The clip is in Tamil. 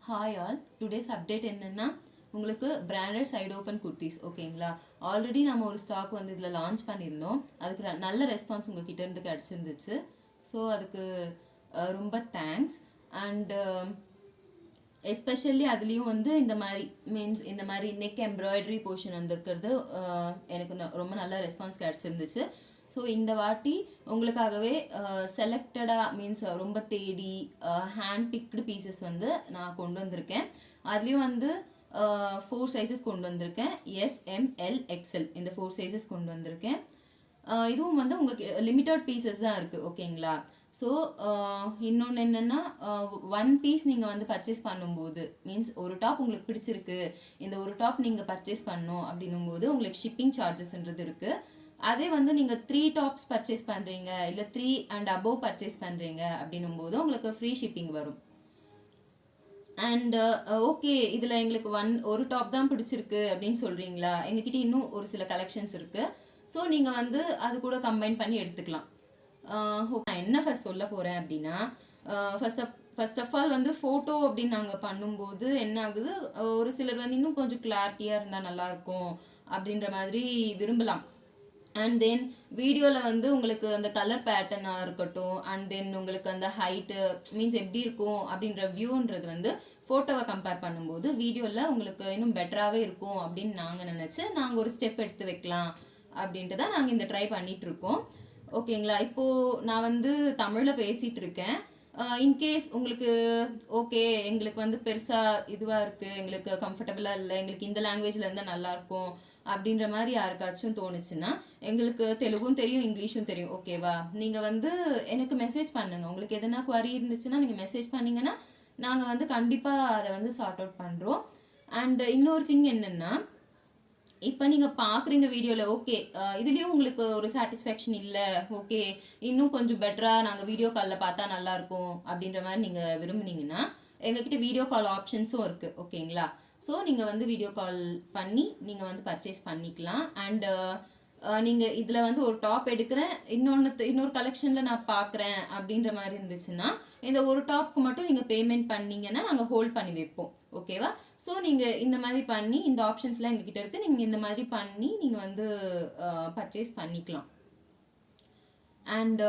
ஹாய் ஆல், டுடேஸ் அப்டேட் என்னென்னா உங்களுக்கு பிராண்டட் சைடு ஓப்பன் குர்த்திஸ் ஓகேங்களா. ஆல்ரெடி நம்ம ஒரு ஸ்டாக் வந்து இதில் லான்ச் பண்ணியிருந்தோம். அதுக்கு நல்ல ரெஸ்பான்ஸ் உங்கள் கிட்ட இருந்து கிடச்சிருந்துச்சு. ஸோ அதுக்கு ரொம்ப தேங்க்ஸ். அண்ட் எஸ்பெஷலி அதுலேயும் வந்து இந்த மாதிரி மீன்ஸ் இந்த மாதிரி நெக் எம்ப்ராய்டரி போர்ஷன் வந்துருக்கிறது எனக்கு ரொம்ப நல்ல ரெஸ்பான்ஸ் கிடச்சிருந்துச்சு. ஸோ இந்த வாட்டி உங்களுக்காகவே செலக்டடாக மீன்ஸ் ரொம்ப தேடி ஹேண்ட் பிக்டு பீசஸ் வந்து நான் கொண்டு வந்திருக்கேன். அதுலேயும் வந்து 4 சைஸஸ் கொண்டு வந்திருக்கேன். எஸ், எம், எல், எக்ஸ்எல் இந்த 4 சைஸஸ் கொண்டு வந்திருக்கேன். இதுவும் வந்து உங்களுக்கு லிமிட்டட் பீசஸ் தான் இருக்குது ஓகேங்களா. ஸோ இன்னொன்று என்னென்னா 1 பீஸ் நீங்கள் வந்து பர்ச்சேஸ் பண்ணும்போது மீன்ஸ் ஒரு டாப் உங்களுக்கு பிடிச்சிருக்கு, இந்த ஒரு டாப் நீங்கள் பர்ச்சேஸ் பண்ணணும் அப்படின்னும் போது உங்களுக்கு ஷிப்பிங் சார்ஜஸ்ன்றது இருக்குது. அதே வந்து நீங்கள் 3 டாப்ஸ் பர்ச்சேஸ் பண்ணுறீங்க இல்லை 3 அண்ட் அபோவ் பர்ச்சேஸ் பண்ணுறீங்க அப்படின்னும் போது உங்களுக்கு ஃப்ரீ ஷிப்பிங் வரும். அண்ட் ஓகே இதில் எங்களுக்கு ஒரு டாப் தான் பிடிச்சிருக்கு அப்படின்னு சொல்கிறீங்களா, எங்ககிட்ட இன்னும் ஒரு சில கலெக்ஷன்ஸ் இருக்குது. ஸோ நீங்கள் வந்து அது கூட கம்பைன் பண்ணி எடுத்துக்கலாம். நான் என்ன ஃபர்ஸ்ட் சொல்ல போகிறேன் அப்படின்னா, ஃபர்ஸ்ட் ஆஃப் ஆல் வந்து ஃபோட்டோ அப்படின்னு நாங்கள் பண்ணும்போது என்ன ஆகுது, ஒரு சிலர் வந்து இன்னும் கொஞ்சம் கிளாரிட்டியாக இருந்தால் நல்லாயிருக்கும் அப்படின்ற மாதிரி விரும்பலாம். அண்ட் தென் வீடியோவில் வந்து உங்களுக்கு அந்த கலர் பேட்டர்னாக இருக்கட்டும், அண்ட் தென் உங்களுக்கு அந்த ஹைட்டு மீன்ஸ் எப்படி இருக்கும் அப்படின்ற வியூன்றது வந்து ஃபோட்டோவை கம்பேர் பண்ணும்போது வீடியோவில் உங்களுக்கு இன்னும் பெட்டராகவே இருக்கும் அப்படின்னு நாங்கள் நினச்சி நாங்கள் ஒரு ஸ்டெப் எடுத்து வைக்கலாம் அப்படின்ட்டு தான் நாங்கள் இந்த ட்ரை பண்ணிகிட்ருக்கோம் ஓகேங்களா. இப்போது நான் வந்து தமிழில் பேசிகிட்டு இருக்கேன். இன்கேஸ் உங்களுக்கு ஓகே எங்களுக்கு வந்து பெருசாக இதுவாக இருக்குது, எங்களுக்கு கம்ஃபர்டபுளாக இல்லை, எங்களுக்கு இந்த லாங்குவேஜில் இருந்தால் நல்லாயிருக்கும் அப்படின்ற மாதிரி யாருக்காச்சும் தோணுச்சுன்னா, எங்களுக்கு தெலுங்கும் தெரியும் இங்கிலீஷும் தெரியும் ஓகேவா. நீங்கள் வந்து எனக்கு மெசேஜ் பண்ணுங்கள். உங்களுக்கு எதனா குவரி இருந்துச்சுன்னா நீங்கள் மெசேஜ் பண்ணிங்கன்னா நாங்கள் வந்து கண்டிப்பாக அதை வந்து சார்ட் அவுட் பண்ணுறோம். அண்ட் இன்னொரு திங் என்னென்னா, இப்போ நீங்கள் பார்க்குறீங்க வீடியோவில் ஓகே இதுலேயும் உங்களுக்கு ஒரு சாட்டிஸ்ஃபேக்ஷன் இல்லை, ஓகே இன்னும் கொஞ்சம் பெட்டராக நாங்கள் வீடியோ காலில் பார்த்தா நல்லாயிருக்கும் அப்படின்ற மாதிரி நீங்கள் விரும்புனீங்கன்னா எங்ககிட்ட வீடியோ கால் ஆப்ஷன்ஸும் இருக்குது ஓகேங்களா. ஸோ நீங்கள் வந்து வீடியோ கால் பண்ணி நீங்கள் வந்து பர்ச்சேஸ் பண்ணிக்கலாம். அண்ட் நீங்கள் இதில் வந்து ஒரு டாப் எடுக்கிறேன், இன்னொரு கலெக்ஷனில் நான் பார்க்குறேன் அப்படின்ற மாதிரி இருந்துச்சுன்னா இந்த ஒரு டாப்க்கு மட்டும் நீங்கள் பேமெண்ட் பண்ணிங்கன்னா நாங்கள் ஹோல்ட் பண்ணி வைப்போம் ஓகேவா. ஸோ நீங்கள் இந்த மாதிரி பண்ணி இந்த ஆப்ஷன்ஸ்லாம் எங்ககிட்ட இருக்குது, நீங்கள் இந்த மாதிரி பண்ணி நீங்கள் வந்து பர்ச்சேஸ் பண்ணிக்கலாம். அண்ட்